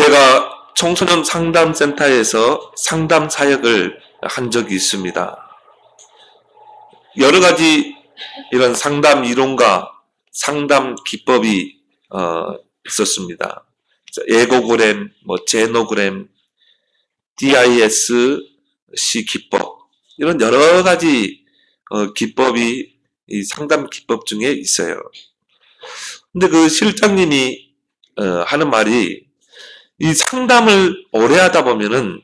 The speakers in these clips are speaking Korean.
제가 청소년 상담센터에서 상담 사역을 한 적이 있습니다. 여러 가지 이런 상담 이론과 상담 기법이 있었습니다. 에고그램, 제노그램, DISC 기법, 이런 여러 가지 기법이 이 상담 기법 중에 있어요. 근데 그 실장님이 하는 말이, 이 상담을 오래 하다 보면은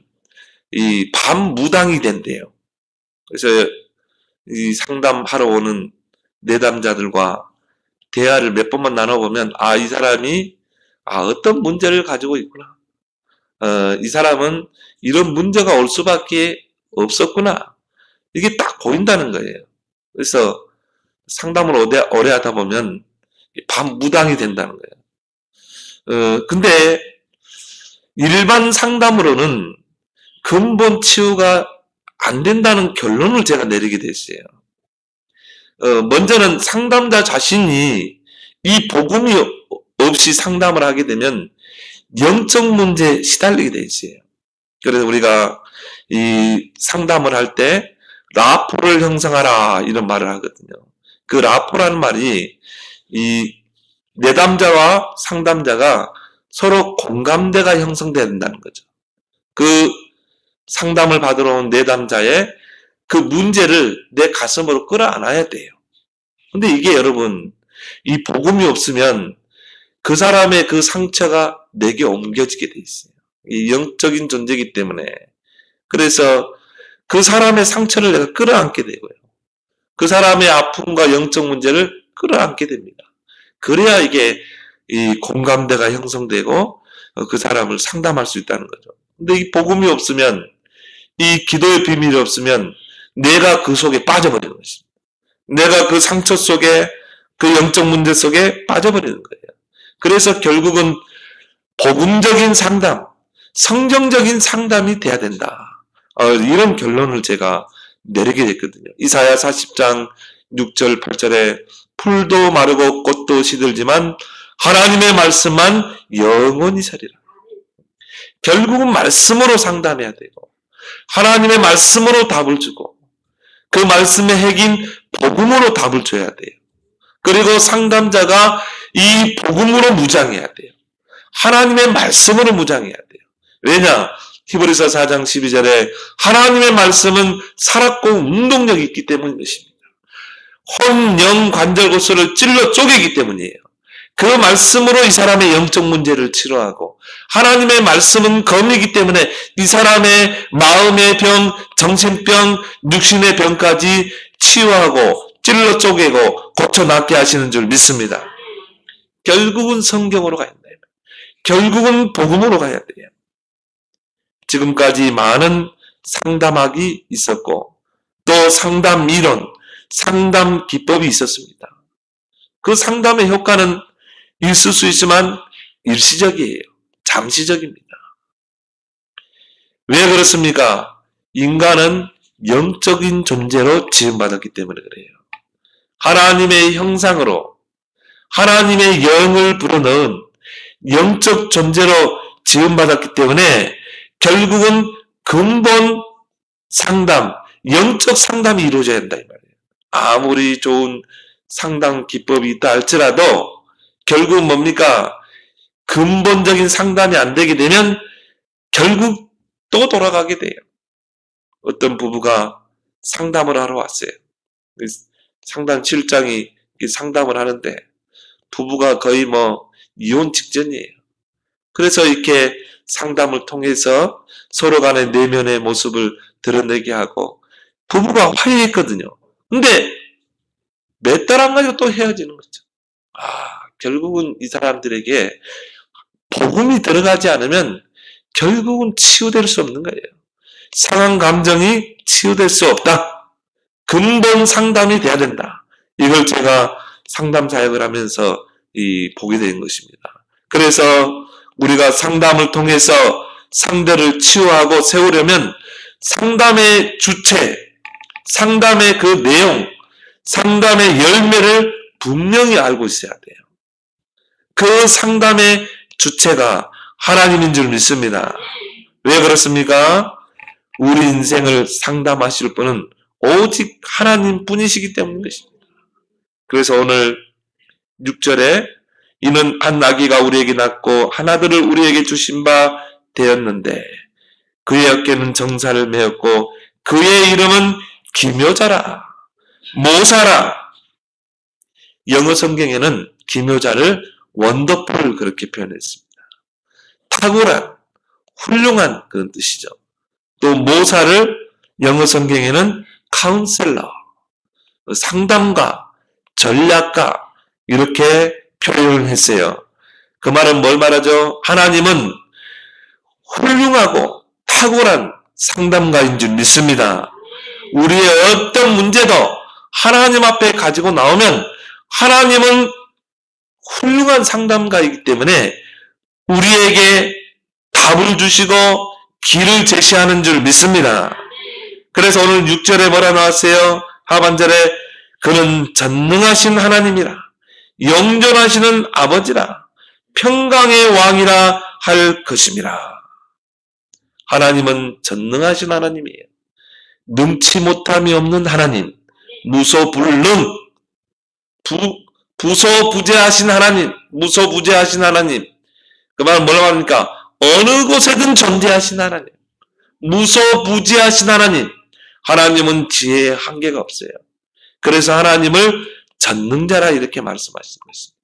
이 반무당이 된대요. 그래서 이 상담하러 오는 내담자들과 대화를 몇 번만 나눠보면, 이 사람이 어떤 문제를 가지고 있구나. 이 사람은 이런 문제가 올 수밖에 없었구나. 이게 딱 보인다는 거예요. 그래서 상담을 오래 하다 보면 반무당이 된다는 거예요. 근데 일반 상담으로는 근본 치유가 안 된다는 결론을 제가 내리게 됐어요. 먼저는 상담자 자신이 이 복음이 없이 상담을 하게 되면 영적 문제에 시달리게 돼 있어요. 그래서 우리가 이 상담을 할 때 라포를 형성하라 이런 말을 하거든요. 그 라포라는 말이 이 내담자와 상담자가 서로 공감대가 형성돼야 된다는 거죠. 그 상담을 받으러 온 내담자의 그 문제를 내 가슴으로 끌어안아야 돼요. 근데 이게 여러분, 이 복음이 없으면 그 사람의 그 상처가 내게 옮겨지게 돼 있어요. 이 영적인 존재이기 때문에. 그래서 그 사람의 상처를 내가 끌어안게 되고요. 그 사람의 아픔과 영적 문제를 끌어안게 됩니다. 그래야 이게 이 공감대가 형성되고 그 사람을 상담할 수 있다는 거죠. 근데 이 복음이 없으면, 이 기도의 비밀이 없으면 내가 그 속에 빠져버리는 것입니다. 내가 그 상처 속에, 그 영적 문제 속에 빠져버리는 거예요. 그래서 결국은 복음적인 상담, 성경적인 상담이 돼야 된다. 이런 결론을 제가 내리게 됐거든요. 이사야 40장 6절 8절에 풀도 마르고 꽃도 시들지만 하나님의 말씀만 영원히 서리라. 결국은 말씀으로 상담해야 되고, 하나님의 말씀으로 답을 주고, 그 말씀의 핵인 복음으로 답을 줘야 돼요. 그리고 상담자가 이 복음으로 무장해야 돼요. 하나님의 말씀으로 무장해야 돼요. 왜냐? 히브리서 4장 12절에 하나님의 말씀은 살았고 운동력이 있기 때문인 것입니다. 혼, 영, 관절, 골수를 찔러 쪼개기 때문이에요. 그 말씀으로 이 사람의 영적 문제를 치료하고, 하나님의 말씀은 검이기 때문에 이 사람의 마음의 병, 정신병, 육신의 병까지 치유하고 찔러 쪼개고 고쳐 낫게 하시는 줄 믿습니다. 결국은 성경으로 가야 돼요. 결국은 복음으로 가야 돼요. 지금까지 많은 상담학이 있었고, 또 상담 이론, 상담 기법이 있었습니다. 그 상담의 효과는 있을 수 있지만 일시적이에요. 잠시적입니다. 왜 그렇습니까? 인간은 영적인 존재로 지음받았기 때문에 그래요. 하나님의 형상으로 하나님의 영을 불어넣은 영적 존재로 지음받았기 때문에 결국은 근본 상담, 영적 상담이 이루어져야 한다 이 말이에요. 아무리 좋은 상담 기법이 있다 할지라도 결국 뭡니까? 근본적인 상담이 안 되게 되면 결국 또 돌아가게 돼요. 어떤 부부가 상담을 하러 왔어요. 상담 실장이 상담을 하는데 부부가 거의 이혼 직전이에요. 그래서 이렇게 상담을 통해서 서로 간의 내면의 모습을 드러내게 하고 부부가 화해했거든요. 근데 몇 달 안 가지고 또 헤어지는 거죠. 결국은 이 사람들에게 복음이 들어가지 않으면 결국은 치유될 수 없는 거예요. 상한 감정이 치유될 수 없다. 근본 상담이 돼야 된다. 이걸 제가 상담 사역을 하면서 보게 된 것입니다. 그래서 우리가 상담을 통해서 상대를 치유하고 세우려면 상담의 주체, 상담의 그 내용, 상담의 열매를 분명히 알고 있어야 돼요. 그 상담의 주체가 하나님인 줄 믿습니다. 왜 그렇습니까? 우리 인생을 상담하실 분은 오직 하나님 뿐이시기 때문인 것입니다. 그래서 오늘 6절에 이는 한 아기가 우리에게 낳고 한 아들을 우리에게 주신 바 되었는데 그의 어깨는 정사를 메었고 그의 이름은 기묘자라 모사라. 영어 성경에는 기묘자를 원더풀을 그렇게 표현했습니다. 탁월한, 훌륭한 그런 뜻이죠. 또 모사를 영어 성경에는 카운셀러, 상담가, 전략가 이렇게 표현을 했어요. 그 말은 뭘 말하죠? 하나님은 훌륭하고 탁월한 상담가인 줄 믿습니다. 우리의 어떤 문제도 하나님 앞에 가지고 나오면 하나님은 훌륭한 상담가이기 때문에 우리에게 답을 주시고 길을 제시하는 줄 믿습니다. 그래서 오늘 6절에 뭐라 나왔어요? 하반절에 그는 전능하신 하나님이라 영존하시는 아버지라 평강의 왕이라 할 것임이라. 하나님은 전능하신 하나님이에요. 능치 못함이 없는 하나님, 무소불능, 부소부재하신 하나님, 무소부재하신 하나님. 그 말은 뭐라고 합니까? 어느 곳에든 존재하신 하나님, 무소부재하신 하나님. 하나님은 지혜에 한계가 없어요. 그래서 하나님을 전능자라 이렇게 말씀하시는 것입니다.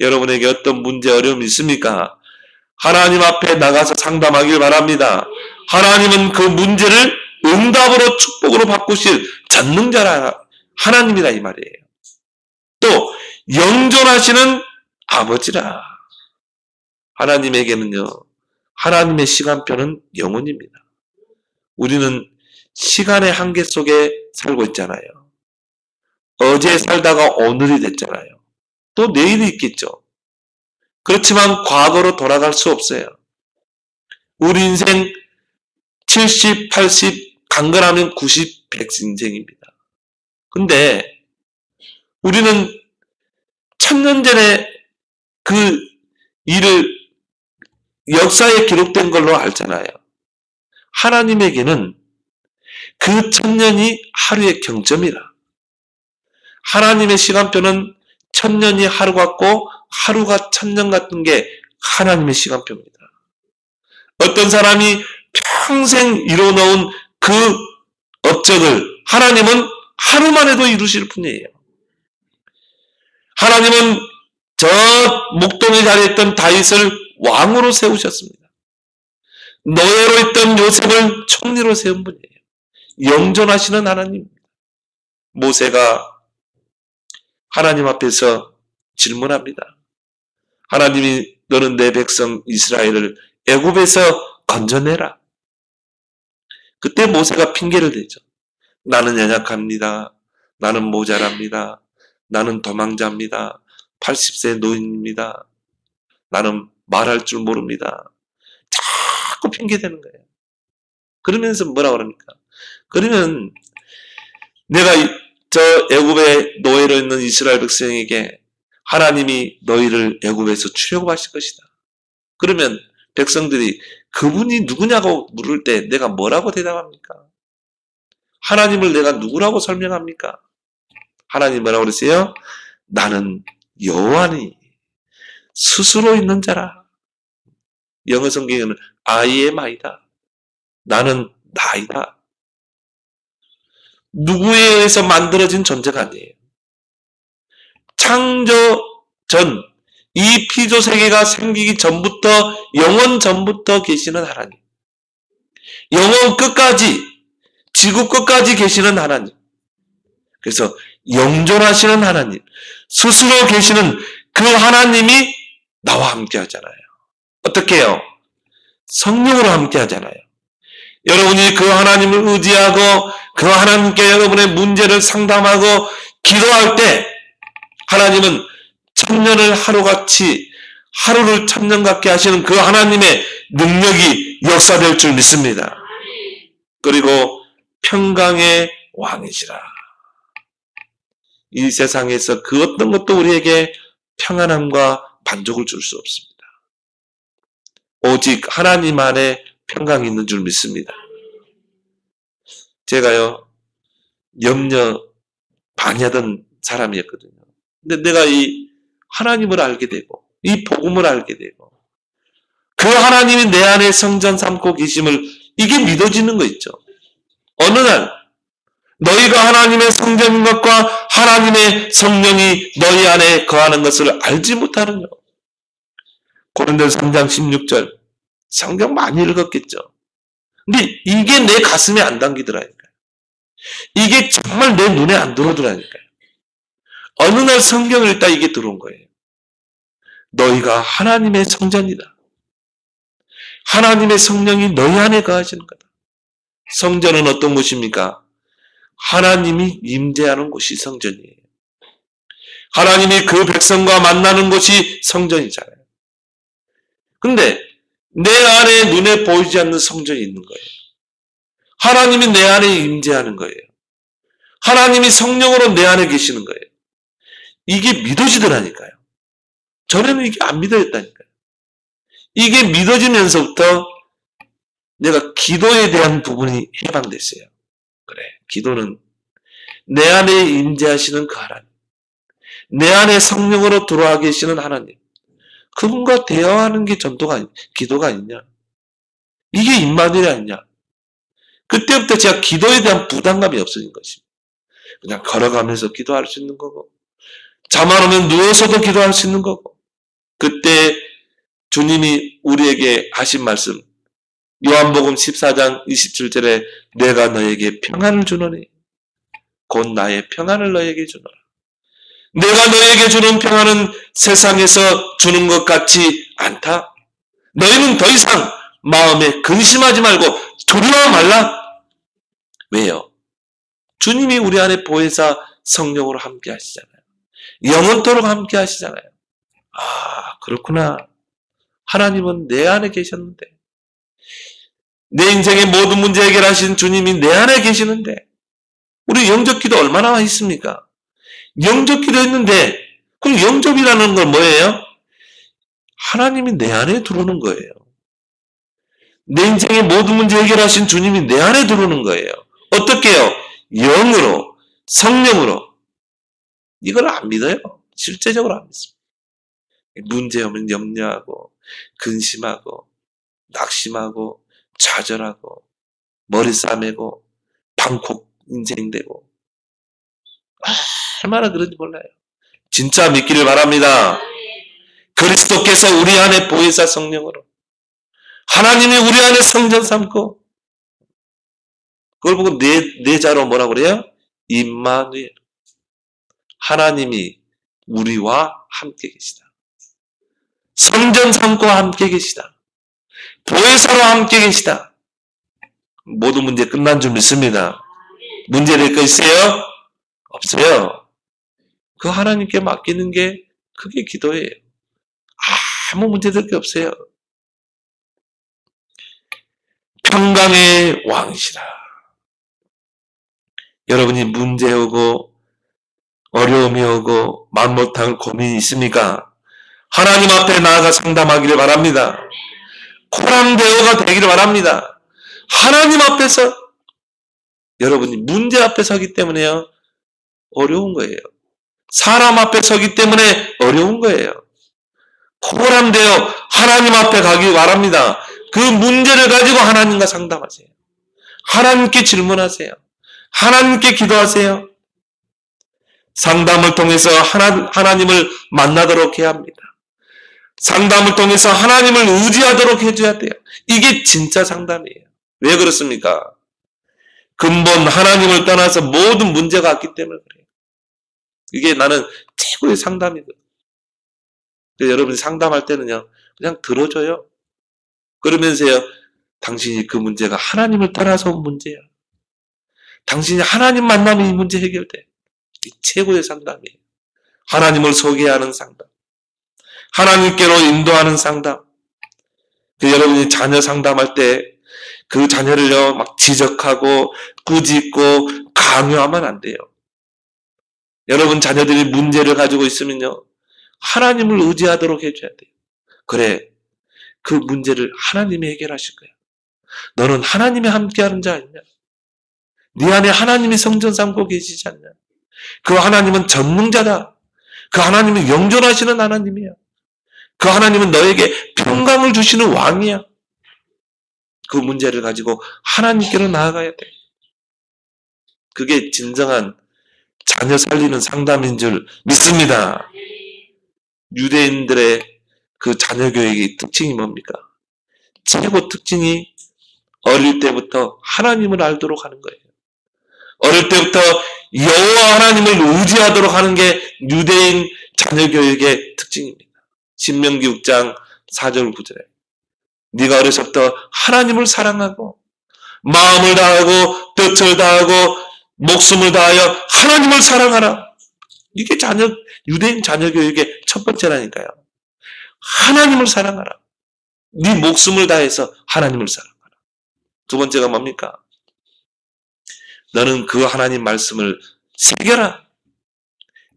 여러분에게 어떤 문제, 어려움이 있습니까? 하나님 앞에 나가서 상담하길 바랍니다. 하나님은 그 문제를 응답으로 축복으로 바꾸실 전능자라 하나님이라 이 말이에요. 또 영존하시는 아버지라. 하나님에게는요, 하나님의 시간표는 영원입니다. 우리는 시간의 한계 속에 살고 있잖아요. 어제 살다가 오늘이 됐잖아요. 또 내일이 있겠죠. 그렇지만 과거로 돌아갈 수 없어요. 우리 인생 70, 80, 강건하면 90, 100 인생입니다. 근데 우리는 1000년 전에 그 일을 역사에 기록된 걸로 알잖아요. 하나님에게는 그 1000년이 하루의 경점이라. 하나님의 시간표는 1000년이 하루 같고 하루가 1000년 같은 게 하나님의 시간표입니다. 어떤 사람이 평생 이뤄놓은 그 업적을 하나님은 하루만 해도 이루실 분이에요. 하나님은 저 목동에 자리했던 다윗을 왕으로 세우셨습니다. 노예로 있던 요셉을 총리로 세운 분이에요. 영존하시는 하나님입니다. 모세가 하나님 앞에서 질문합니다. 하나님이 너는 내 백성 이스라엘을 애굽에서 건져내라. 그때 모세가 핑계를 대죠. 나는 연약합니다. 나는 모자랍니다. 나는 도망자입니다. 80세 노인입니다. 나는 말할 줄 모릅니다. 자꾸 핑계대는 거예요. 그러면서 뭐라고 그럽니까? 그러면 내가 저 애굽의 노예로 있는 이스라엘 백성에게 하나님이 너희를 애굽에서 출애굽하실 것이다. 그러면 백성들이 그분이 누구냐고 물을 때 내가 뭐라고 대답합니까? 하나님을 내가 누구라고 설명합니까? 하나님 뭐라고 그러세요? 나는 여호와니 스스로 있는 자라. 영어 성경에는 I am I다. 나는 나이다. 누구에 의해서 만들어진 존재가 아니에요. 창조 전, 이 피조 세계가 생기기 전부터, 영원 전부터 계시는 하나님. 영원 끝까지, 지구 끝까지 계시는 하나님. 그래서 영존하시는 하나님, 스스로 계시는 그 하나님이 나와 함께 하잖아요. 어떻게 해요? 성령으로 함께 하잖아요. 여러분이 그 하나님을 의지하고 그 하나님께 여러분의 문제를 상담하고 기도할 때 하나님은 1000년을 하루같이 하루를 1000년 같게 하시는 그 하나님의 능력이 역사될 줄 믿습니다. 그리고 평강의 왕이시라. 이 세상에서 그 어떤 것도 우리에게 평안함과 만족을 줄 수 없습니다. 오직 하나님 안에 평강이 있는 줄 믿습니다. 제가요, 염려 많이 하던 사람이었거든요. 근데 내가 이 하나님을 알게 되고, 이 복음을 알게 되고, 그 하나님이 내 안에 성전 삼고 계심을 이게 믿어지는 거 있죠. 어느 날 너희가 하나님의 성전인 것과 하나님의 성령이 너희 안에 거하는 것을 알지 못하느냐. 고린도서 3장 16절. 성경 많이 읽었겠죠. 근데 이게 내 가슴에 안 담기더라니까요. 이게 정말 내 눈에 안 들어오더라니까요. 어느 날 성경을 읽다 이게 들어온 거예요. 너희가 하나님의 성전이다. 하나님의 성령이 너희 안에 거하시는 거다. 성전은 어떤 곳입니까? 하나님이 임재하는 곳이 성전이에요. 하나님이 그 백성과 만나는 곳이 성전이잖아요. 근데 내 안에 눈에 보이지 않는 성전이 있는 거예요. 하나님이 내 안에 임재하는 거예요. 하나님이 성령으로 내 안에 계시는 거예요. 이게 믿어지더라니까요. 전에는 이게 안 믿어졌다니까요. 이게 믿어지면서부터 내가 기도에 대한 부분이 해방됐어요. 그래, 기도는 내 안에 임재하시는 그 하나님, 내 안에 성령으로 들어와 계시는 하나님, 그분과 대화하는 게 기도가 아니냐? 이게 임마누엘이 아니냐? 그때부터 제가 기도에 대한 부담감이 없어진 것입니다. 그냥 걸어가면서 기도할 수 있는 거고, 잠 안 오면 누워서도 기도할 수 있는 거고, 그때 주님이 우리에게 하신 말씀, 요한복음 14장 27절에 내가 너에게 평안을 주노니 곧 나의 평안을 너에게 주노라. 내가 너에게 주는 평안은 세상에서 주는 것 같지 않다. 너희는 더 이상 마음에 근심하지 말고 두려워 말라. 왜요? 주님이 우리 안에 보혜사 성령으로 함께 하시잖아요. 영원토록 함께 하시잖아요. 아, 그렇구나. 하나님은 내 안에 계셨는데, 내 인생의 모든 문제 해결하신 주님이 내 안에 계시는데, 우리 영접 기도 얼마나 있습니까? 영접 기도 했는데, 그럼 영접이라는 건 뭐예요? 하나님이 내 안에 들어오는 거예요. 내 인생의 모든 문제 해결하신 주님이 내 안에 들어오는 거예요. 어떻게 해요? 영으로, 성령으로. 이걸 안 믿어요. 실제적으로 안 믿습니다. 문제 오면 염려하고, 근심하고, 낙심하고, 좌절하고, 머리 싸매고, 방콕 인생되고, 얼마나 그런지 몰라요. 진짜 믿기를 바랍니다. 그리스도께서 우리 안에 보혜사 성령으로, 하나님이 우리 안에 성전 삼고, 그걸 보고 내 자로 뭐라고 그래요? 임마누엘. 하나님이 우리와 함께 계시다. 성전 삼고 함께 계시다. 보혜사로 함께 계시다. 모든 문제 끝난 줄 믿습니다. 문제 될 거 있어요? 없어요. 그 하나님께 맡기는 게 그게 기도예요. 아무 문제 될 게 없어요. 평강의 왕이시라. 여러분이 문제 오고 어려움이 오고 맘 못할 고민이 있습니까? 하나님 앞에 나아가 상담하기를 바랍니다. 코랑대오가 되기를 바랍니다. 하나님 앞에서, 여러분이 문제 앞에 서기 때문에요, 어려운 거예요. 사람 앞에 서기 때문에 어려운 거예요. 코랑대오 하나님 앞에 가기 바랍니다. 그 문제를 가지고 하나님과 상담하세요. 하나님께 질문하세요. 하나님께 기도하세요. 상담을 통해서 하나님을 만나도록 해야 합니다. 상담을 통해서 하나님을 의지하도록 해줘야 돼요. 이게 진짜 상담이에요. 왜 그렇습니까? 근본 하나님을 떠나서 모든 문제가 왔기 때문에 그래요. 이게 나는 최고의 상담이거든요. 여러분이 상담할 때는요, 그냥 들어줘요. 그러면서요, 당신이 그 문제가 하나님을 떠나서 온 문제야. 당신이 하나님 만나면 이 문제 해결돼. 이 최고의 상담이에요. 하나님을 소개하는 상담. 하나님께로 인도하는 상담. 여러분이 자녀 상담할 때 그 자녀를요, 막 지적하고 꾸짖고 강요하면 안 돼요. 여러분 자녀들이 문제를 가지고 있으면요, 하나님을 의지하도록 해줘야 돼요. 그래, 그 문제를 하나님이 해결하실 거야. 너는 하나님이 함께하는 자 아니냐? 네 안에 하나님이 성전 삼고 계시지 않냐? 그 하나님은 전능자다. 그 하나님은 영존하시는 하나님이야. 그 하나님은 너에게 평강을 주시는 왕이야. 그 문제를 가지고 하나님께로 나아가야 돼. 그게 진정한 자녀 살리는 상담인 줄 믿습니다. 유대인들의 그 자녀 교육의 특징이 뭡니까? 최고 특징이 어릴 때부터 하나님을 알도록 하는 거예요. 어릴 때부터 여호와 하나님을 의지하도록 하는 게 유대인 자녀 교육의 특징입니다. 신명기 6장 4절 9절에 네가 어려서부터 하나님을 사랑하고 마음을 다하고 뜻을 다하고 목숨을 다하여 하나님을 사랑하라. 이게 유대인 자녀 교육의 첫 번째라니까요. 하나님을 사랑하라. 네 목숨을 다해서 하나님을 사랑하라. 두 번째가 뭡니까? 너는 그 하나님 말씀을 새겨라.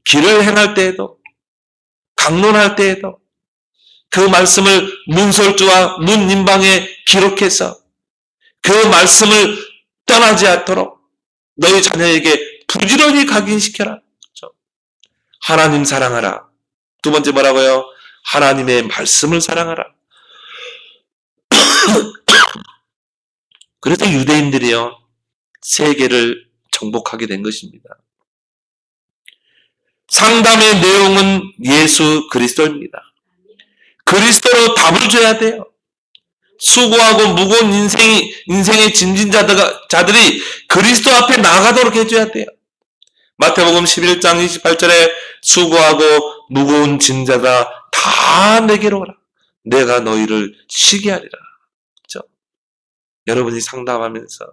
길을 행할 때에도, 강론할 때에도 그 말씀을 문설주와 문인방에 기록해서 그 말씀을 떠나지 않도록 너희 자녀에게 부지런히 각인시켜라. 그렇죠? 하나님 사랑하라. 두 번째 뭐라고요? 하나님의 말씀을 사랑하라. 그래서 유대인들이요, 세계를 정복하게 된 것입니다. 상담의 내용은 예수 그리스도입니다. 그리스도로 답을 줘야 돼요. 수고하고 무거운 인생의 진진자들이 그리스도 앞에 나가도록 해줘야 돼요. 마태복음 11장 28절에 수고하고 무거운 진자가 다 내게로 오라. 내가 너희를 쉬게 하리라. 그렇죠? 여러분이 상담하면서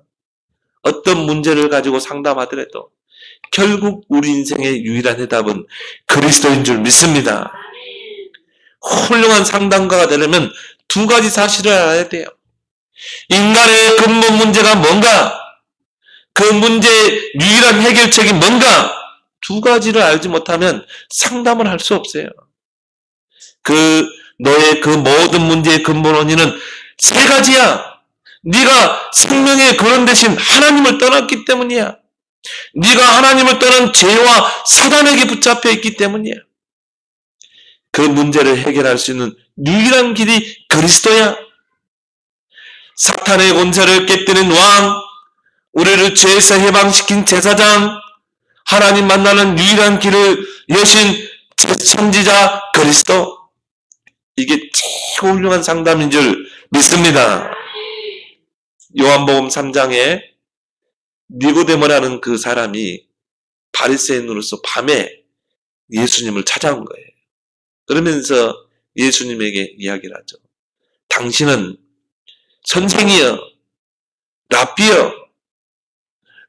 어떤 문제를 가지고 상담하더라도 결국 우리 인생의 유일한 해답은 그리스도인 줄 믿습니다. 훌륭한 상담가가 되려면 두 가지 사실을 알아야 돼요. 인간의 근본 문제가 뭔가, 그 문제의 유일한 해결책이 뭔가, 두 가지를 알지 못하면 상담을 할 수 없어요. 너의 그 모든 문제의 근본 원인은 세 가지야. 네가 생명의 근원 대신 하나님을 떠났기 때문이야. 네가 하나님을 떠난 죄와 사단에게 붙잡혀 있기 때문이야. 그 문제를 해결할 수 있는 유일한 길이 그리스도야. 사탄의 권세를 깨뜨린 왕, 우리를 죄에서 해방시킨 제사장, 하나님 만나는 유일한 길을 여신 선지자 그리스도. 이게 최고 훌륭한 상담인 줄 믿습니다. 요한복음 3장에 니고데모라는 그 사람이 바리새인으로서 밤에 예수님을 찾아온 거예요. 그러면서 예수님에게 이야기를 하죠. 당신은 선생이여, 랍비여,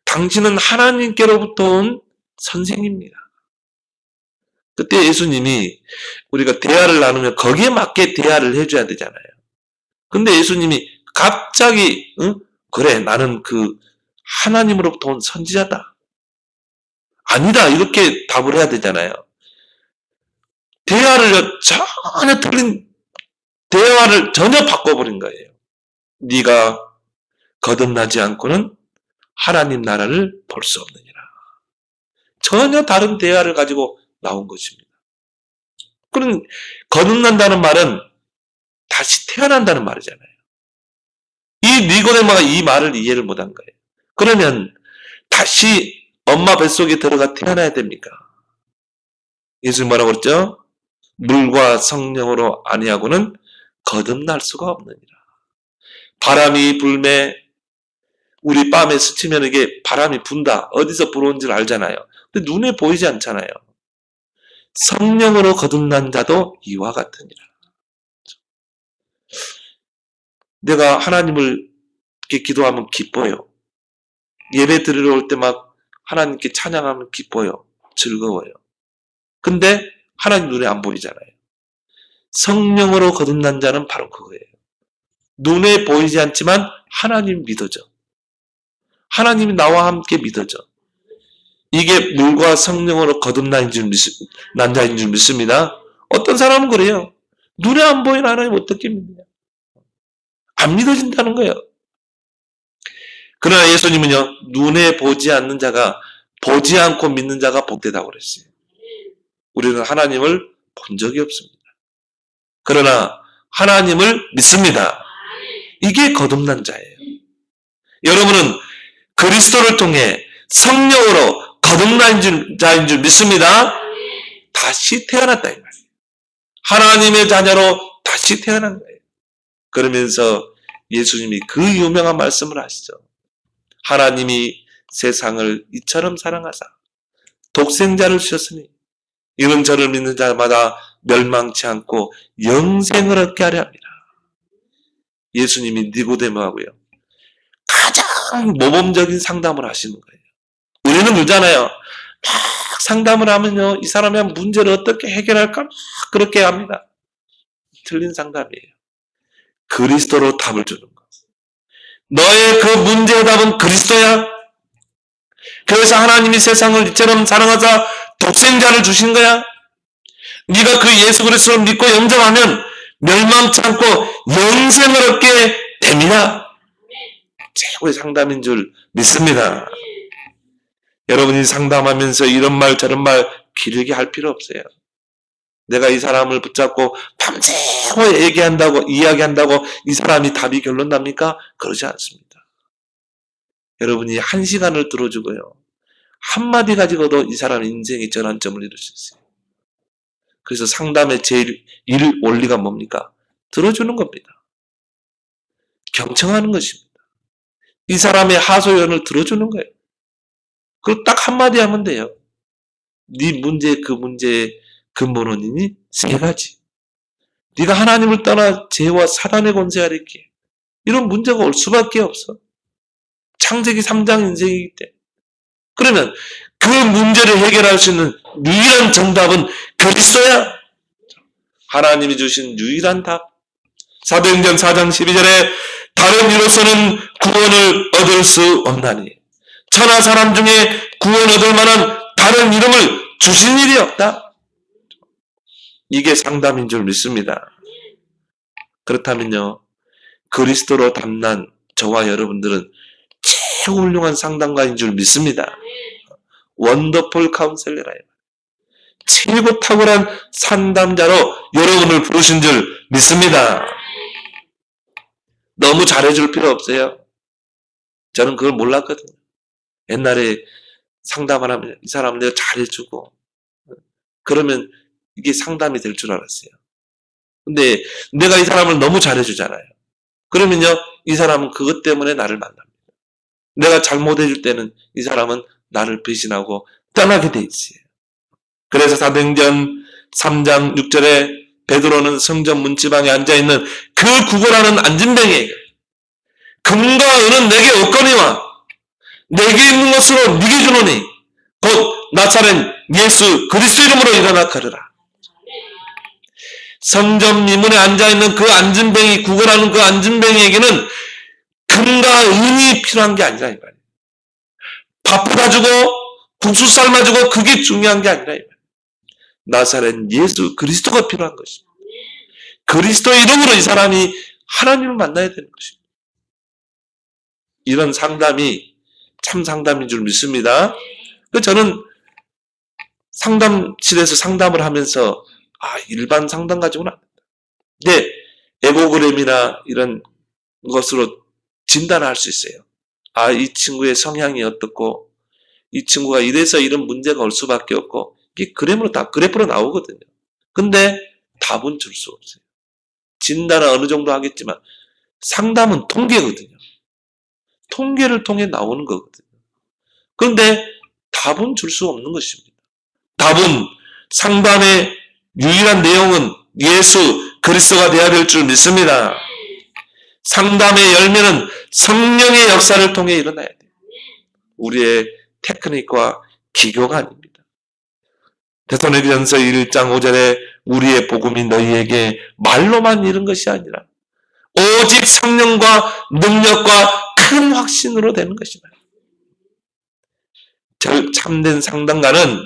당신은 하나님께로부터 온 선생입니다. 그때 예수님이 우리가 대화를 나누면 거기에 맞게 대화를 해줘야 되잖아요. 근데 예수님이 갑자기 그래, 나는 그 하나님으로부터 온 선지자다. 아니다, 이렇게 답을 해야 되잖아요. 대화를 전혀 틀린 대화를 전혀 바꿔버린 거예요. 네가 거듭나지 않고는 하나님 나라를 볼 수 없느니라. 전혀 다른 대화를 가지고 나온 것입니다. 그럼 거듭난다는 말은 다시 태어난다는 말이잖아요. 이 니고데모가 이 말을 이해를 못한 거예요. 그러면 다시 엄마 뱃속에 들어가 태어나야 됩니까? 예수님 뭐라고 그랬죠? 물과 성령으로 아니하고는 거듭날 수가 없느니라. 바람이 불매, 우리 뺨에 스치면 이게 바람이 분다. 어디서 불어온지를 알잖아요. 근데 눈에 보이지 않잖아요. 성령으로 거듭난 자도 이와 같으니라. 내가 하나님을 이렇게 기도하면 기뻐요. 예배 드리러 올 때 막 하나님께 찬양하면 기뻐요. 즐거워요. 근데 하나님 눈에 안 보이잖아요. 성령으로 거듭난 자는 바로 그거예요. 눈에 보이지 않지만 하나님 믿어져. 하나님이 나와 함께 믿어져. 이게 물과 성령으로 거듭난 자인 줄 믿습니다. 어떤 사람은 그래요. 눈에 안 보이는 하나님 어떻게 믿냐. 안 믿어진다는 거예요. 그러나 예수님은요, 눈에 보지 않는 자가 보지 않고 믿는 자가 복되다고 그랬어요. 우리는 하나님을 본 적이 없습니다. 그러나 하나님을 믿습니다. 이게 거듭난 자예요. 여러분은 그리스도를 통해 성령으로 거듭난 자인 줄 믿습니다. 다시 태어났다 이 말이에요. 하나님의 자녀로 다시 태어난 거예요. 그러면서 예수님이 그 유명한 말씀을 하시죠. 하나님이 세상을 이처럼 사랑하사 독생자를 주셨으니 이는 저를 믿는 자마다 멸망치 않고 영생을 얻게 하려 합니다. 예수님이 니고데모하고요, 가장 모범적인 상담을 하시는 거예요. 우리는 그러잖아요. 막 상담을 하면요, 이 사람의 문제를 어떻게 해결할까 막 그렇게 합니다. 틀린 상담이에요. 그리스도로 답을 주는 거. 너의 그 문제의 답은 그리스도야. 그래서 하나님이 세상을 이처럼 사랑하사 독생자를 주신 거야. 네가 그 예수 그리스도를 믿고 영접하면 멸망치 않고 영생을 얻게 됩니다. 최고의 상담인 줄 믿습니다. 여러분이 상담하면서 이런 말 저런 말 길게 할 필요 없어요. 내가 이 사람을 붙잡고 밤새워 얘기한다고 이야기한다고 이 사람이 답이 결론 납니까? 그러지 않습니다. 여러분이 1시간을 들어주고요, 한마디 가지고도 이 사람 인생의 전환점을 이룰 수 있어요. 그래서 상담의 제일 원리가 뭡니까? 들어주는 겁니다. 경청하는 것입니다. 이 사람의 하소연을 들어주는 거예요. 그리고 딱 한마디 하면 돼요. 네 문제, 그 문제의 근본 원인이 3가지. 네가 하나님을 떠나 죄와 사단의 권세 아래 있기에 이런 문제가 올 수밖에 없어. 창세기 3장 인생이기 때문에. 그러면 그 문제를 해결할 수 있는 유일한 정답은 그리스도야. 하나님이 주신 유일한 답. 사도행전 4장 12절에 다른 이로서는 구원을 얻을 수 없나니 천하 사람 중에 구원 얻을 만한 다른 이름을 주신 일이 없다. 이게 상담인 줄 믿습니다. 그렇다면요, 그리스도로 담난 저와 여러분들은 최고 훌륭한 상담가인 줄 믿습니다. 원더풀 카운셀러라. 최고 탁월한 상담자로 여러분을 부르신 줄 믿습니다. 너무 잘해줄 필요 없어요. 저는 그걸 몰랐거든요. 옛날에 상담을 하면 이 사람은 내가 잘해주고 그러면 이게 상담이 될 줄 알았어요. 근데 내가 이 사람을 너무 잘해주잖아요. 그러면요, 이 사람은 그것 때문에 나를 만납니다. 내가 잘못해줄 때는 이 사람은 나를 배신하고 떠나게 돼 있어요. 그래서 사도행전 3장 6절에 베드로는 성전 문지방에 앉아있는 그 구걸하는 안진뱅이에게 금과 은은 내게 없거니와 내게 있는 것으로 네게 주노니 곧 나사렛 예수 그리스도 이름으로 일어나 걸으라. 성전 미문에 앉아있는 그 안진뱅이, 구걸하는 그 안진뱅이에게는 금과 은이 필요한 게 아니라 이 말이에요. 밥 사주고 국수 삶아주고 그게 중요한 게 아니라 이 말이에요. 나사렛 예수 그리스도가 필요한 것입니다. 그리스도의 이름으로 이 사람이 하나님을 만나야 되는 것입니다. 이런 상담이 참 상담인 줄 믿습니다. 저는 상담실에서 상담을 하면서 일반 상담 가지고는 안 된다. 근데 에고그램이나 이런 것으로 진단을 할 수 있어요. 이 친구의 성향이 어떻고 이 친구가 이래서 이런 문제가 올 수밖에 없고 이게 그래프로 나오거든요. 근데 답은 줄 수 없어요. 진단은 어느 정도 하겠지만 상담은 통계거든요. 통계를 통해 나오는 거거든요. 그런데 답은 줄 수 없는 것입니다. 답은 상담의 유일한 내용은 예수 그리스도가 되어야 될 줄 믿습니다. 상담의 열매는 성령의 역사를 통해 일어나야 돼요. 우리의 테크닉과 기교가 아닙니다. 데살로니가전서 1장 5절에 우리의 복음이 너희에게 말로만 이른 것이 아니라 오직 성령과 능력과 큰 확신으로 되는 것이다. 참된 상담가는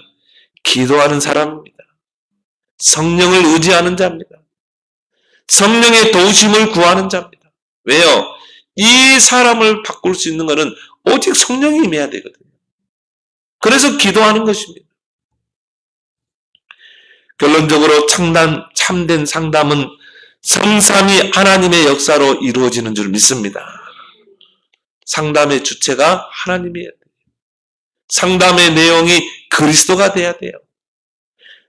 기도하는 사람입니다. 성령을 의지하는 자입니다. 성령의 도우심을 구하는 자입니다. 왜요? 이 사람을 바꿀 수 있는 것은 오직 성령이 임해야 되거든요. 그래서 기도하는 것입니다. 결론적으로 참된 상담은 성삼위 하나님의 역사로 이루어지는 줄 믿습니다. 상담의 주체가 하나님이어야 돼요. 상담의 내용이 그리스도가 돼야 돼요.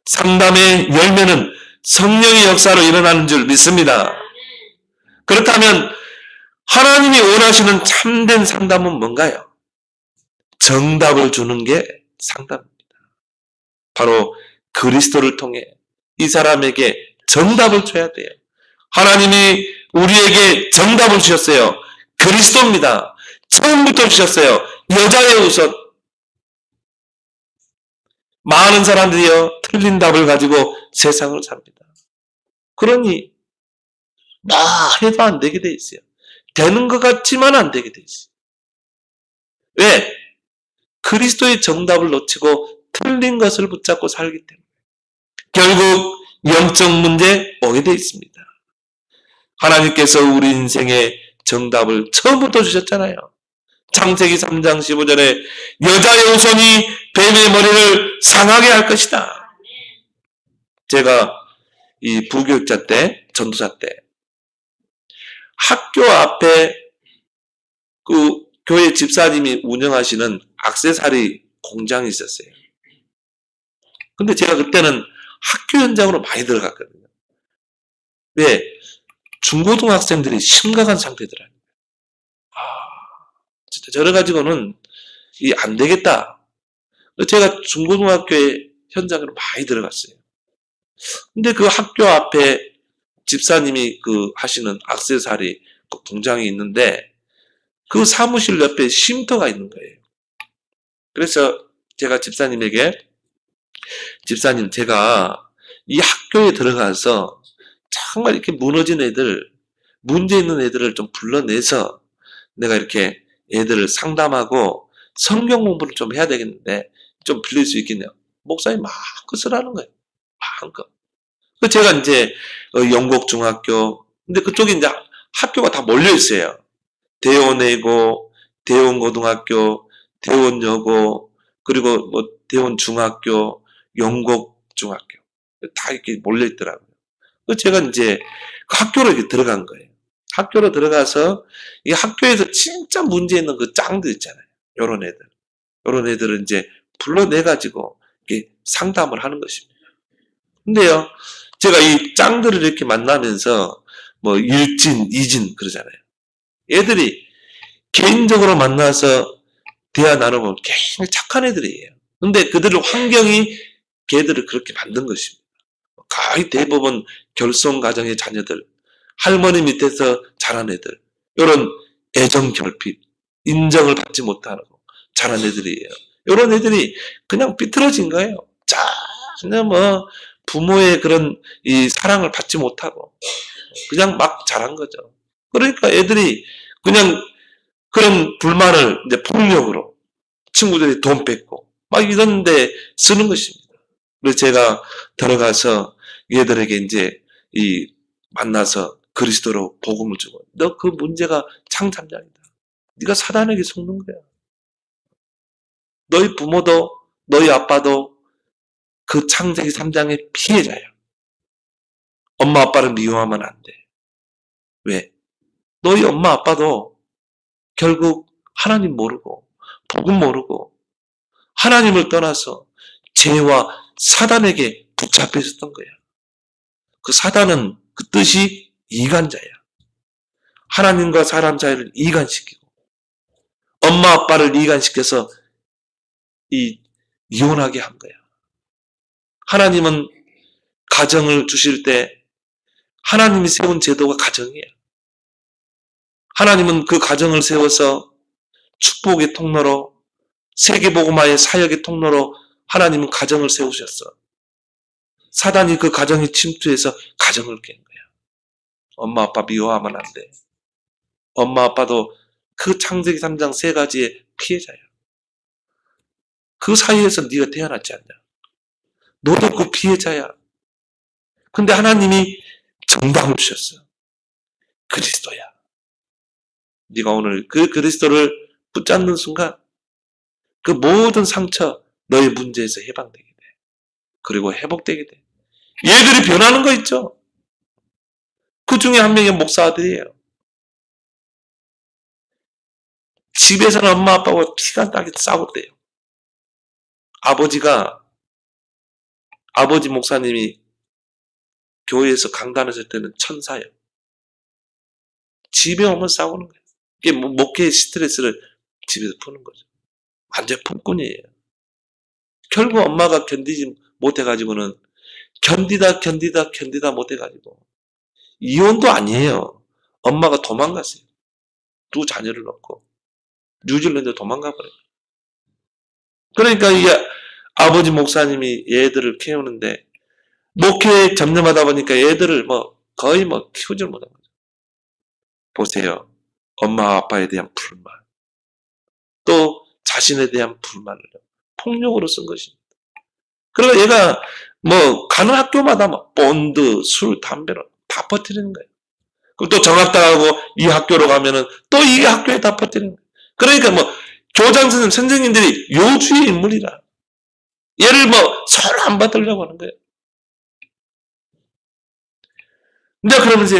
상담의 열매는 성령의 역사로 일어나는 줄 믿습니다. 그렇다면 하나님이 원하시는 참된 상담은 뭔가요? 정답을 주는 게 상담입니다. 바로 그리스도를 통해 이 사람에게 정답을 줘야 돼요. 하나님이 우리에게 정답을 주셨어요. 그리스도입니다. 처음부터 주셨어요. 여자의 우선. 많은 사람들이요, 틀린 답을 가지고 세상을 삽니다. 그러니 뭐 해도 안 되게 돼 있어요. 되는 것 같지만 안 되게 돼 있어요. 왜? 그리스도의 정답을 놓치고 틀린 것을 붙잡고 살기 때문에 결국 영적 문제에 오게 돼 있습니다. 하나님께서 우리 인생의 정답을 처음부터 주셨잖아요. 창세기 3장 15절에 여자의 후손이 뱀의 머리를 상하게 할 것이다. 제가 이 부교육자 때, 전도사 때 학교 앞에 그 교회 집사님이 운영하시는 액세서리 공장이 있었어요. 근데 제가 그때는 학교 현장으로 많이 들어갔거든요. 왜? 중고등학생들이 심각한 상태더라고요. 진짜 저래 가지고는 안 되겠다. 제가 중고등학교에 현장으로 많이 들어갔어요. 근데 그 학교 앞에 집사님이 그 하시는 액세서리 그 공장이 있는데 그 사무실 옆에 쉼터가 있는 거예요. 그래서 제가 집사님에게 집사님, 제가 이 학교에 들어가서 정말 이렇게 무너진 애들, 문제 있는 애들을 좀 불러내서 내가 이렇게 애들을 상담하고 성경 공부를 좀 해야 되겠는데 좀 빌릴 수 있겠네요. 목사님 마음껏 쓰라는 거예요. 마음껏. 제가 이제 영국 중학교, 근데 그쪽에 이제 학교가 다 몰려 있어요. 대원외고, 대원고등학교, 대원여고, 그리고 뭐 대원중학교, 영국 중학교 다 이렇게 몰려 있더라고요. 제가 이제 그 학교로 이렇게 들어간 거예요. 학교로 들어가서 이 학교에서 진짜 문제 있는 그 짱들 있잖아요. 요런 애들. 요런 애들을 이제 불러내가지고 이렇게 상담을 하는 것입니다. 근데요, 제가 이 짱들을 이렇게 만나면서 뭐 일진, 이진 그러잖아요. 애들이 개인적으로 만나서 대화 나눠보면 굉장히 착한 애들이에요. 근데 그들의 환경이 걔들을 그렇게 만든 것입니다. 거의 대부분 결손가정의 자녀들, 할머니 밑에서 자란 애들, 이런 애정 결핍, 인정을 받지 못하고 자란 애들이에요. 이런 애들이 그냥 삐뚤어진 거예요. 전혀 뭐 부모의 그런 이 사랑을 받지 못하고 그냥 막 자란 거죠. 그러니까 애들이 그냥 그런 불만을 이제 폭력으로 친구들이 돈 뺏고 막 이런 데 쓰는 것입니다. 그래서 제가 들어가서 얘들에게 이제 만나서 그리스도로 복음을 주고, 너 그 문제가 창참장이다. 네가 사단에게 속는 거야. 너희 부모도 너희 아빠도 그 창세기 3장의 피해자야. 엄마 아빠를 미워하면 안 돼. 왜? 너희 엄마 아빠도 결국 하나님 모르고 복음 모르고 하나님을 떠나서 죄와 사단에게 붙잡혀 있었던 거야. 그 사단은 그 뜻이 이간자야. 하나님과 사람 사이를 이간시키고 엄마 아빠를 이간시켜서 이혼하게 한 거야. 하나님은 가정을 주실 때 하나님이 세운 제도가 가정이야. 하나님은 그 가정을 세워서 축복의 통로로 세계복음화의 사역의 통로로 하나님은 가정을 세우셨어. 사단이 그 가정에 침투해서 가정을 깬 거야. 엄마 아빠 미워하면 안 돼. 엄마 아빠도 그 창세기 3장 3가지의 피해자야. 그 사이에서 네가 태어났지 않냐. 너도 그 피해자야. 근데 하나님이 정답을 주셨어. 그리스도야. 네가 오늘 그 그리스도를 붙잡는 순간 그 모든 상처, 너의 문제에서 해방되게 돼. 그리고 회복되게 돼. 얘들이 변하는 거 있죠? 그 중에 한 명이 목사 아들이에요. 집에서는 엄마 아빠와 피가 나게 싸웠대요. 아버지 목사님이 교회에서 강단했을 때는 천사예요. 집에 오면 싸우는 거예요. 이게 목회의 스트레스를 집에서 푸는 거죠. 완전 폭군이에요. 결국 엄마가 견디지 못해가지고는 견디다 못해가지고 이혼도 아니에요. 엄마가 도망갔어요. 두 자녀를 놓고 뉴질랜드 도망가 버려요. 그러니까 이 아버지 목사님이 얘들을 키우는데 목회 점령하다 보니까 얘들을 거의 키우질 못한 거죠. 보세요. 엄마 아빠에 대한 불만, 또 자신에 대한 불만을 폭력으로 쓴 것입니다. 그러니까 얘가 가는 학교마다 본드, 술, 담배로 다 퍼뜨리는 거예요. 그럼 또 정학당하고 이 학교로 가면은 또 이 학교에 다 퍼뜨리는 거예요. 그러니까 교장 선생님, 선생님들이 요주의 인물이라 얘를 서로 안 받으려고 하는 거예요. 근데 그러면서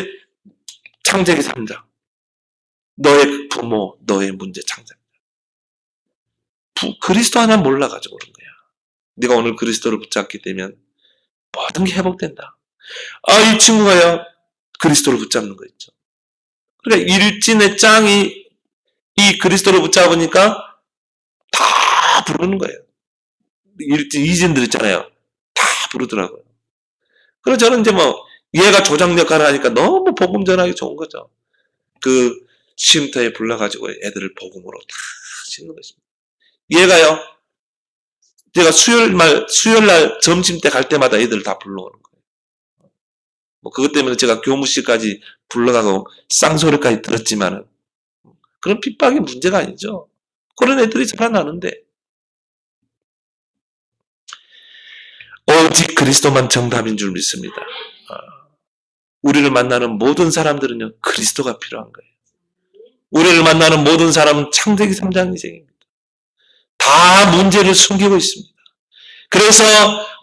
창세기 3장 너의 부모, 너의 문제 창작. 그리스도 하나 몰라가지고 그런 거야. 네가 오늘 그리스도를 붙잡게 되면 모든 게 회복된다. 이 친구가요, 그리스도를 붙잡는 거 있죠. 그러니까 일진의 짱이 이 그리스도를 붙잡으니까 다 부르는 거예요. 이진들 있잖아요. 다 부르더라고요. 그래서 저는 이제 얘가 조장 역할을 하니까 너무 복음 전하기 좋은 거죠. 그 쉼터에 불러가지고 애들을 복음으로 다 싣는 것입니다. 얘가요, 제가 수요일날 점심 때 갈 때마다 애들 다 불러오는 거예요. 그것 때문에 제가 교무실까지 불러가고 쌍소리까지 들었지만은 그런 핍박이 문제가 아니죠. 그런 애들이 살아나는데 오직 그리스도만 정답인 줄 믿습니다. 우리를 만나는 모든 사람들은요, 그리스도가 필요한 거예요. 우리를 만나는 모든 사람은 창세기 3장 인생입니다. 다 문제를 숨기고 있습니다. 그래서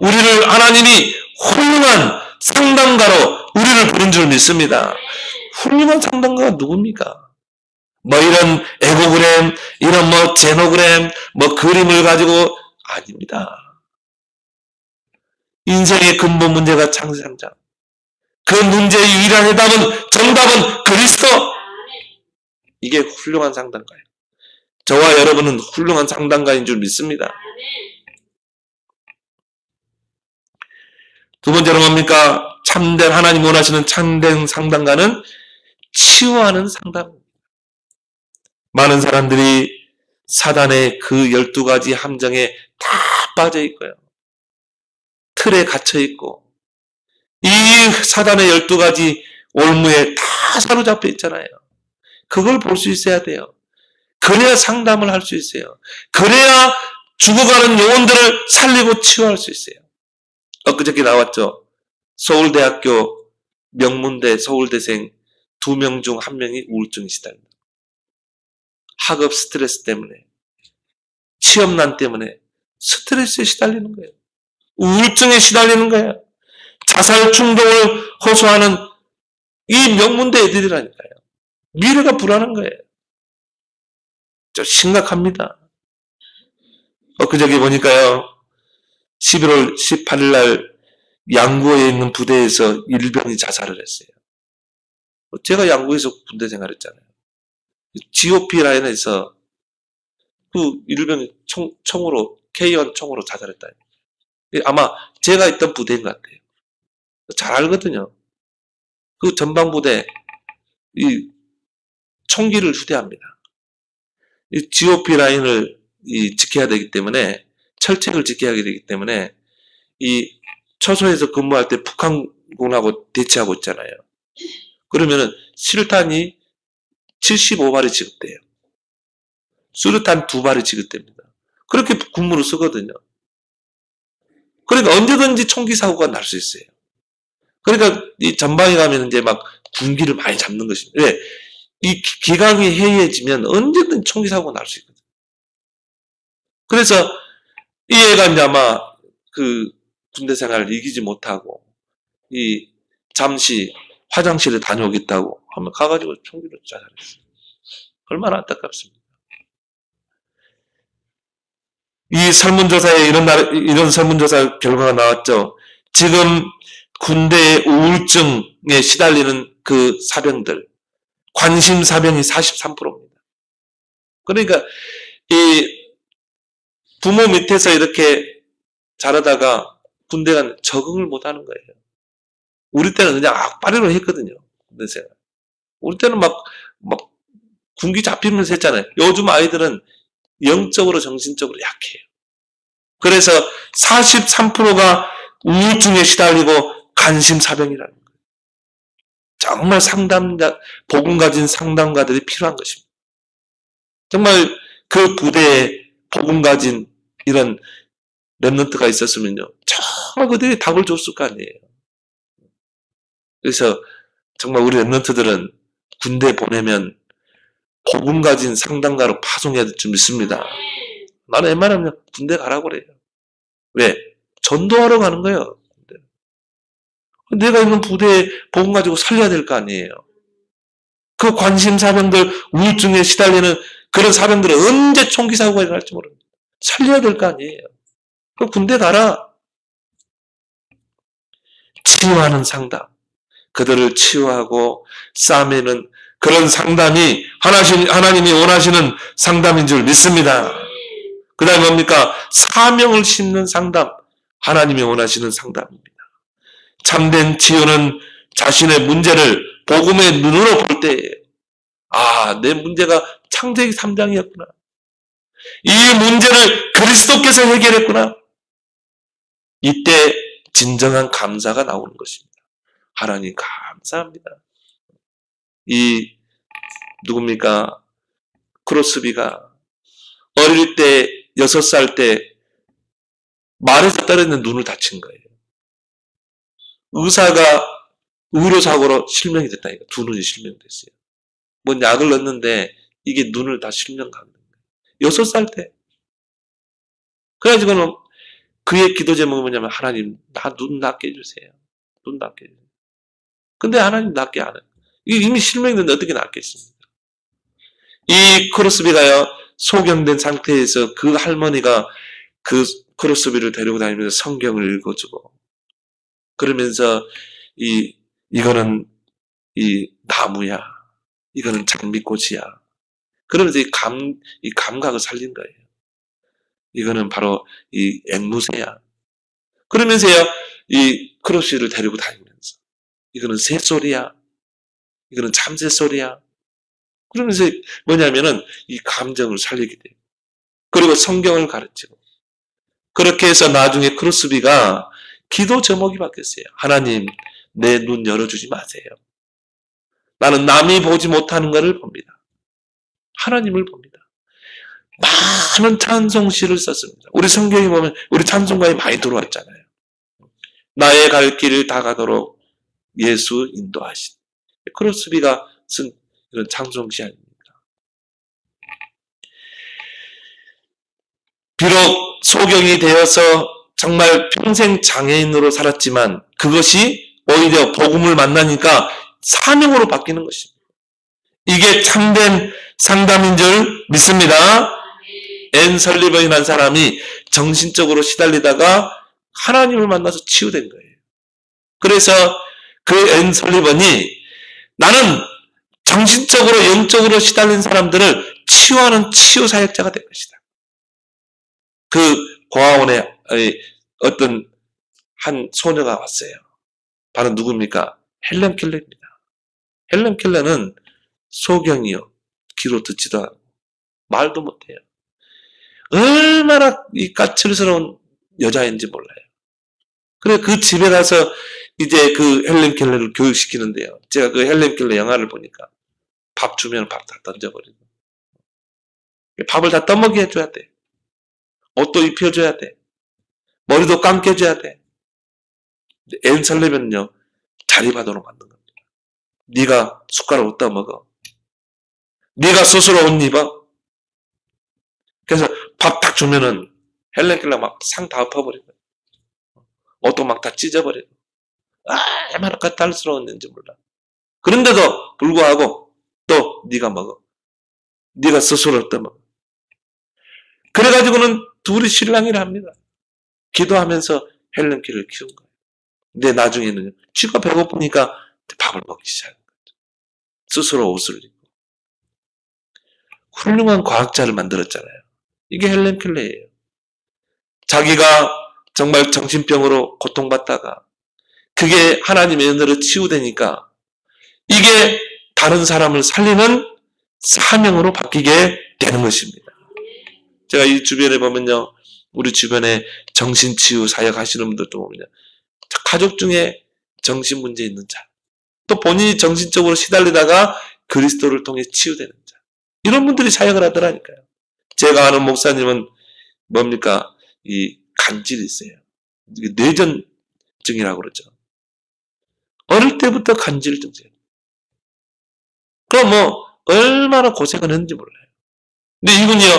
우리를 하나님이 훌륭한 상담가로 우리를 부른 줄 믿습니다. 훌륭한 상담가가 누굽니까? 이런 에고그램, 이런 제노그램, 그림을 가지고 아닙니다. 인생의 근본 문제가 창세기 3장. 그 문제의 유일한 해답은, 정답은 그리스도. 이게 훌륭한 상담가예요. 저와 여러분은 훌륭한 상담가인 줄 믿습니다. 두 번째로 뭡니까? 참된 하나님 원하시는 참된 상담가는 치유하는 상담입니다. 많은 사람들이 사단의 그 12가지 함정에 다 빠져 있고요. 틀에 갇혀 있고 이 사단의 12가지 올무에 다 사로잡혀 있잖아요. 그걸 볼 수 있어야 돼요. 그래야 상담을 할 수 있어요. 그래야 죽어가는 영혼들을 살리고 치유할 수 있어요. 엊그저께 나왔죠. 서울대학교 명문대 서울대생 2명 중 1명이 우울증이 시달립니다. 학업 스트레스 때문에, 취업난 때문에 스트레스에 시달리는 거예요. 우울증에 시달리는 거예요. 자살 충동을 호소하는 이 명문대 애들이라니까요. 미래가 불안한 거예요. 좀 심각합니다. 엊그저께 보니까요, 11월 18일 날 양구에 있는 부대에서 일병이 자살을 했어요. 제가 양구에서 군대 생활했잖아요. GOP 라인에서 그 일병이 총으로, K1 총으로 자살했다. 아마 제가 있던 부대인 것 같아요. 잘 알거든요. 그 전방부대, 이 총기를 휴대합니다. 이 GOP 라인을 지켜야 되기 때문에, 철책을 지켜야 되기 때문에, 이 초소에서 근무할 때 북한군하고 대치하고 있잖아요. 그러면은 실탄이 75발이 지급돼요. 수류탄 2발이 지급됩니다. 그렇게 군무를 쓰거든요. 그러니까 언제든지 총기 사고가 날 수 있어요. 그러니까 이 전방에 가면 이제 막 군기를 많이 잡는 것입니다. 왜? 이 기강이 해이해지면 언제든 총기 사고가 날 수 있거든. 그래서 이 애가 이제 아마 그 군대 생활을 이기지 못하고 이 잠시 화장실에 다녀오겠다고 하면 가가지고 총기를 자살했어요. 얼마나 안타깝습니까? 이 설문조사에 이런 설문조사 결과가 나왔죠. 지금 군대의 우울증에 시달리는 그 사병들, 관심 사병이 43%입니다. 그러니까 이 부모 밑에서 이렇게 자라다가 군대 간 적응을 못 하는 거예요. 우리 때는 그냥 악바리로 했거든요. 군대 생활. 우리 때는 막 군기 잡히면서 했잖아요. 요즘 아이들은 영적으로 정신적으로 약해요. 그래서 43%가 우울증에 시달리고 간심사병이라는 거예요. 정말 상담자, 복음 가진 상담가들이 필요한 것입니다. 정말 그 부대에 복음 가진 이런 렘넌트가 있었으면요. 정말 그들이 답을 줬을 거 아니에요. 그래서 정말 우리 렘넌트들은 군대 보내면 복음 가진 상담가로 파송해야 될 줄 믿습니다. 나는 웬만하면 군대 가라고 그래요. 왜? 전도하러 가는 거예요. 내가 있는 부대에 복음 가지고 살려야 될 거 아니에요. 그 관심 사병들, 우울증에 시달리는 그런 사병들은 언제 총기 사고가 일어날지 모릅니다. 살려야 될 거 아니에요. 그 군대 가라. 치유하는 상담. 그들을 치유하고 싸매는 그런 상담이 하나님이 원하시는 상담인 줄 믿습니다. 그 다음에 뭡니까? 사명을 심는 상담. 하나님이 원하시는 상담입니다. 참된 치유는 자신의 문제를 복음의 눈으로 볼 때예요. 아, 내 문제가 창세기 3장이었구나. 이 문제를 그리스도께서 해결했구나. 이때 진정한 감사가 나오는 것입니다. 하나님 감사합니다. 이 누굽니까? 크로스비가 어릴 때 6살 때 말에서 떨어지는 눈을 다친 거예요. 의사가 의료사고로 실명이 됐다니까. 두 눈이 실명됐어요. 뭔 약을 넣었는데 이게 눈을 다 실명하는 거예요. 6살 때. 그래가지고는 그의 기도 제목은 뭐냐면 하나님 나 눈 낫게 해주세요. 눈 낫게 해주세요. 근데 하나님 낫게 안 해요. 이미 실명됐는데 어떻게 낫겠습니까? 이 크로스비가요. 소경된 상태에서 그 할머니가 그 크로스비를 데리고 다니면서 성경을 읽어주고 그러면서 이거는 이 나무야. 이거는 장미꽃이야. 그러면서 이 감각을 살린 거예요. 이거는 바로 이 앵무새야. 그러면서요, 이 크로스비를 데리고 다니면서 이거는 새소리야. 이거는 참새소리야. 그러면서 뭐냐면은 이 감정을 살리게 돼요. 그리고 성경을 가르치고. 그렇게 해서 나중에 크로스비가 기도 제목이 바뀌었어요. 하나님, 내 눈 열어주지 마세요. 나는 남이 보지 못하는 것을 봅니다. 하나님을 봅니다. 많은 찬송시를 썼습니다. 우리 성경에 보면 우리 찬송가에 많이 들어왔잖아요. 나의 갈 길을 다 가도록 예수 인도하신. 크로스비가 쓴 이런 찬송시 아닙니까? 비록 소경이 되어서 정말 평생 장애인으로 살았지만 그것이 오히려 복음을 만나니까 사명으로 바뀌는 것입니다. 이게 참된 상담인 줄 믿습니다. 앤 설리번이라는 사람이 정신적으로 시달리다가 하나님을 만나서 치유된 거예요. 그래서 그 앤 설리번이 나는 정신적으로 영적으로 시달린 사람들을 치유하는 치유사역자가 될 것이다. 그 고아원에 어떤 한 소녀가 왔어요. 바로 누굽니까? 헬렌 켈러입니다. 헬렌 켈러는 소경이요. 귀로 듣지도 않고 말도 못해요. 얼마나 이 까칠스러운 여자인지 몰라요. 그래 그 집에 가서 이제 그 헬렌 켈러를 교육시키는데요. 제가 그 헬렌 켈러 영화를 보니까 밥 주면 밥 다 던져버리고 밥을 다 떠먹게 해줘야 돼. 옷도 입혀줘야 돼. 머리도 감겨줘야 돼. 앤 설레면요 자리바도로 만든 겁니다. 네가 숟가락 못 떠먹어. 네가 스스로 옷 입어? 그래서 밥 딱 주면은 헬렌 켈러 막 상 다 엎어버리고 옷도 막 다 찢어버리고 얼마나 까탈스러웠는지 몰라. 그런데도 불구하고 또 네가 먹어. 네가 스스로 떠먹어. 그래가지고는 둘이 신랑이라 합니다. 기도하면서 헬렌 켈러를 키운 거예요. 근데 나중에는 쥐가 배고프니까 밥을 먹기 시작한 거죠. 스스로 옷을 입고. 훌륭한 과학자를 만들었잖아요. 이게 헬렌 켈러예요. 자기가 정말 정신병으로 고통받다가 그게 하나님의 은혜로 치유되니까 이게 다른 사람을 살리는 사명으로 바뀌게 되는 것입니다. 제가 이 주변에 보면요. 우리 주변에 정신치유 사역 하시는 분들도 보면요. 가족 중에 정신 문제 있는 자, 또 본인이 정신적으로 시달리다가 그리스도를 통해 치유되는 자, 이런 분들이 사역을 하더라니까요. 제가 아는 목사님은 뭡니까? 이 간질이 있어요. 뇌전증이라고 그러죠. 어릴 때부터 간질 증세. 그럼 뭐 얼마나 고생을 했는지 몰라요. 근데 이분이요,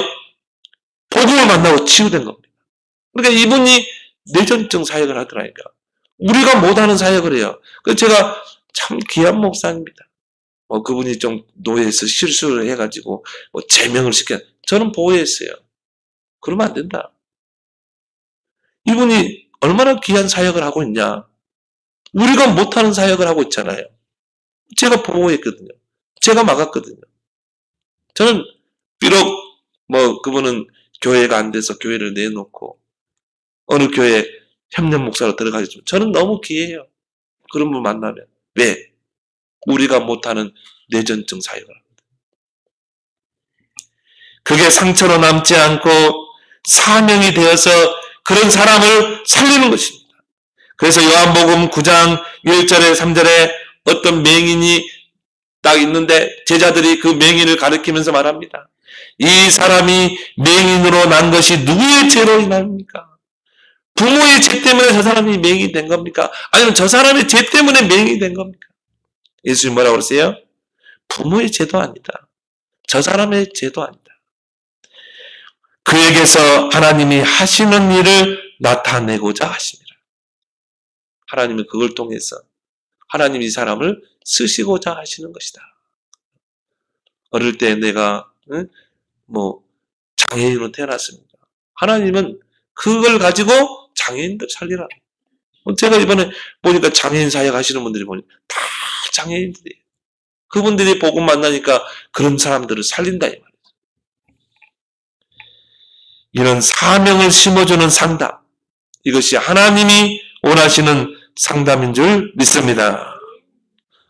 복음을 만나고 치유된 겁니다. 그러니까 이분이 뇌전증 사역을 하더라니까. 우리가 못하는 사역을 해요. 그래서 제가 참 귀한 목사입니다. 그분이 좀 노예에서 실수를 해가지고 제명을 시켜. 저는 보호했어요. 그러면 안 된다. 이분이 얼마나 귀한 사역을 하고 있냐. 우리가 못하는 사역을 하고 있잖아요. 제가 보호했거든요. 제가 막았거든요. 저는 비록 그분은 교회가 안 돼서 교회를 내놓고 어느 교회 협력 목사로 들어가겠지만 저는 너무 기해요. 그런 분 만나면. 왜? 우리가 못하는 뇌전증 사역을 합니다. 그게 상처로 남지 않고 사명이 되어서 그런 사람을 살리는 것입니다. 그래서 요한복음 9장 1절에 3절에 어떤 맹인이 딱 있는데 제자들이 그 맹인을 가리키면서 말합니다. 이 사람이 맹인으로 난 것이 누구의 죄로 인합니까? 부모의 죄 때문에 저 사람이 맹인이 된 겁니까? 아니면 저 사람의 죄 때문에 맹인이 된 겁니까? 예수님 뭐라고 그러세요? 부모의 죄도 아니다. 저 사람의 죄도 아니다. 그에게서 하나님이 하시는 일을 나타내고자 하십니다. 하나님은 그걸 통해서 하나님이 이 사람을 쓰시고자 하시는 것이다. 어릴 때 내가 장애인으로 태어났습니다. 하나님은 그걸 가지고 장애인들 살리라. 제가 이번에 보니까 장애인 사역 하시는 분들이 보니까 다 장애인들이에요. 그분들이 복음 만나니까 그런 사람들을 살린다 이 말이죠. 이런 사명을 심어주는 상담, 이것이 하나님이 원하시는 상담인 줄 믿습니다.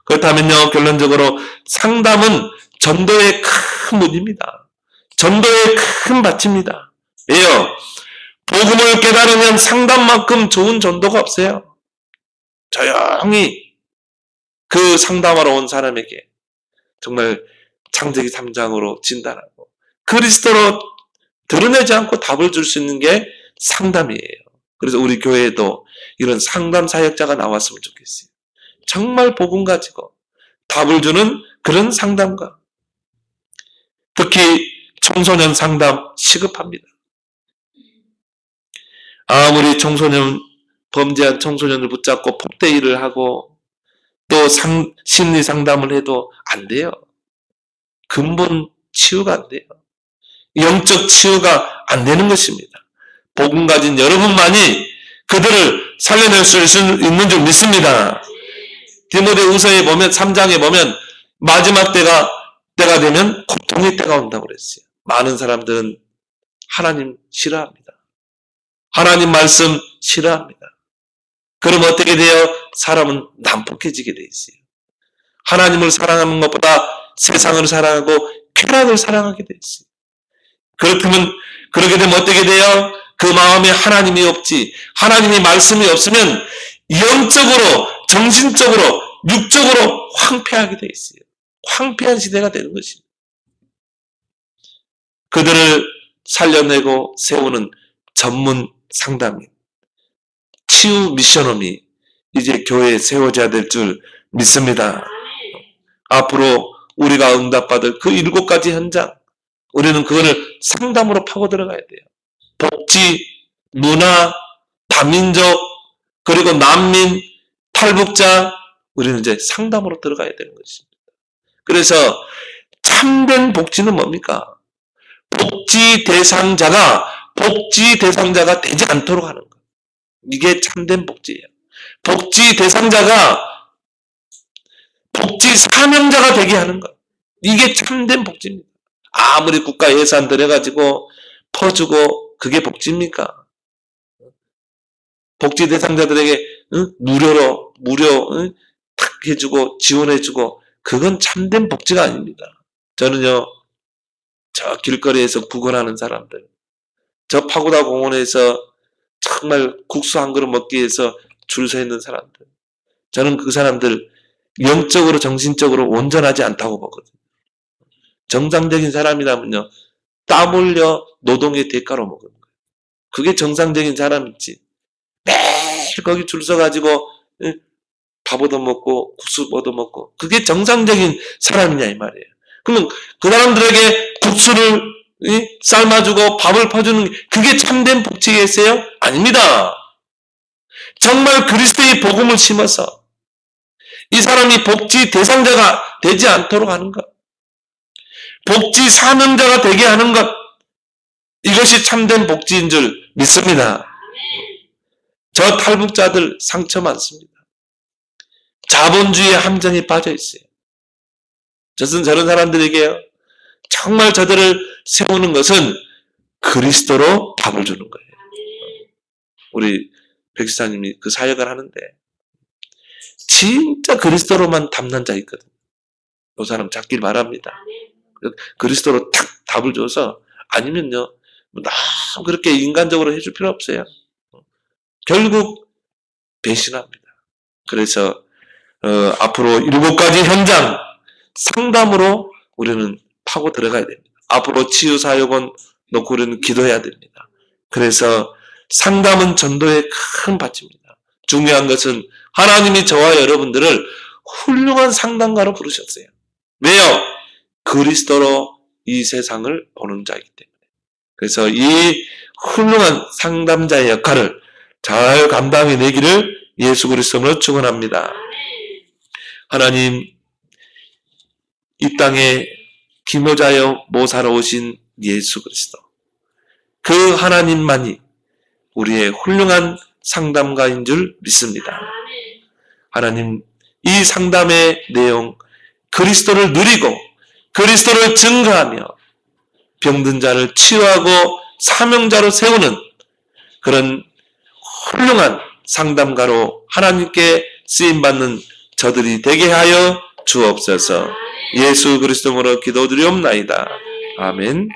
그렇다면요, 결론적으로 상담은 전도의 큰 문입니다. 전도의 큰 밭입니다. 왜요? 복음을 깨달으면 상담만큼 좋은 전도가 없어요. 조용히 그 상담하러 온 사람에게 정말 창세기 3장으로 진단하고 그리스도로 드러내지 않고 답을 줄 수 있는 게 상담이에요. 그래서 우리 교회에도 이런 상담 사역자가 나왔으면 좋겠어요. 정말 복음 가지고 답을 주는 그런 상담가. 특히 청소년 상담 시급합니다. 아무리 범죄한 청소년을 붙잡고 폭대일을 하고 또 심리 상담을 해도 안 돼요. 근본 치유가 안 돼요. 영적 치유가 안 되는 것입니다. 복음 가진 여러분만이 그들을 살려낼 수 있는 줄 믿습니다. 디모데후서에 보면 3장에 보면 마지막 때가 되면 고통의 때가 온다고 그랬어요. 많은 사람들은 하나님 싫어합니다. 하나님 말씀 싫어합니다. 그럼 어떻게 돼요? 사람은 난폭해지게 돼 있어요. 하나님을 사랑하는 것보다 세상을 사랑하고 쾌락을 사랑하게 돼 있어요. 그렇게 되면 어떻게 돼요? 그 마음에 하나님이 없지. 하나님이 말씀이 없으면 영적으로, 정신적으로, 육적으로 황폐하게 돼 있어요. 황폐한 시대가 되는 것입니다. 그들을 살려내고 세우는 전문 상담인, 치유 미션홈이 이제 교회에 세워져야 될 줄 믿습니다. 앞으로 우리가 응답받을 그 7가지 현장, 우리는 그거를 상담으로 파고 들어가야 돼요. 복지, 문화, 다민족, 그리고 난민, 탈북자, 우리는 이제 상담으로 들어가야 되는 것입니다. 그래서 참된 복지는 뭡니까? 복지 대상자가 되지 않도록 하는 것. 이게 참된 복지예요. 복지 대상자가 복지 사명자가 되게 하는 것. 이게 참된 복지입니다. 아무리 국가 예산 들여가지고 퍼주고 그게 복지입니까? 복지 대상자들에게 무료 탁 해주고 지원해주고 그건 참된 복지가 아닙니다. 저는요, 저 길거리에서 구걸하는 사람들, 저 파고다 공원에서 정말 국수 한 그릇 먹기 위해서 줄 서 있는 사람들, 저는 그 사람들 영적으로 정신적으로 온전하지 않다고 보거든요. 정상적인 사람이라면요, 땀 흘려 노동의 대가로 먹는 거예요. 그게 정상적인 사람이지. 매일 거기 줄 서가지고 밥 얻어먹고 국수 얻어먹고 그게 정상적인 사람이냐 이 말이에요. 그러면 그 사람들에게 국수를 삶아주고 밥을 퍼주는 그게 참된 복지겠어요? 아닙니다. 정말 그리스도의 복음을 심어서 이 사람이 복지 대상자가 되지 않도록 하는 것, 복지 사명자가 되게 하는 것, 이것이 참된 복지인 줄 믿습니다. 저 탈북자들 상처 많습니다. 자본주의의 함정에 빠져 있어요. 저런 사람들에게요, 정말 저들을 세우는 것은 그리스도로 답을 주는 거예요. 우리 백지사님이 그 사역을 하는데 진짜 그리스도로만 답는 자 있거든요. 이 사람 찾길 바랍니다. 그리스도로 딱 답을 줘서, 아니면요, 너무 그렇게 인간적으로 해줄 필요 없어요. 결국 배신합니다. 그래서 앞으로 7가지 현장 상담으로 우리는 파고 들어가야 됩니다. 앞으로 치유사역원 놓고 우리는 기도해야 됩니다. 그래서 상담은 전도의 큰 밭입니다. 중요한 것은 하나님이 저와 여러분들을 훌륭한 상담가로 부르셨어요. 왜요? 그리스도로 이 세상을 보는 자이기 때문에. 그래서 이 훌륭한 상담자의 역할을 잘 감당해내기를 예수 그리스도로 축원합니다. 하나님, 이 땅에 기묘자여 모사로 오신 예수 그리스도, 그 하나님만이 우리의 훌륭한 상담가인 줄 믿습니다. 하나님, 이 상담의 내용, 그리스도를 누리고 그리스도를 증거하며 병든 자를 치유하고 사명자로 세우는 그런 훌륭한 상담가로 하나님께 쓰임받는 저들이 되게 하여 주옵소서. 예수 그리스도로 기도드리옵나이다. 아멘.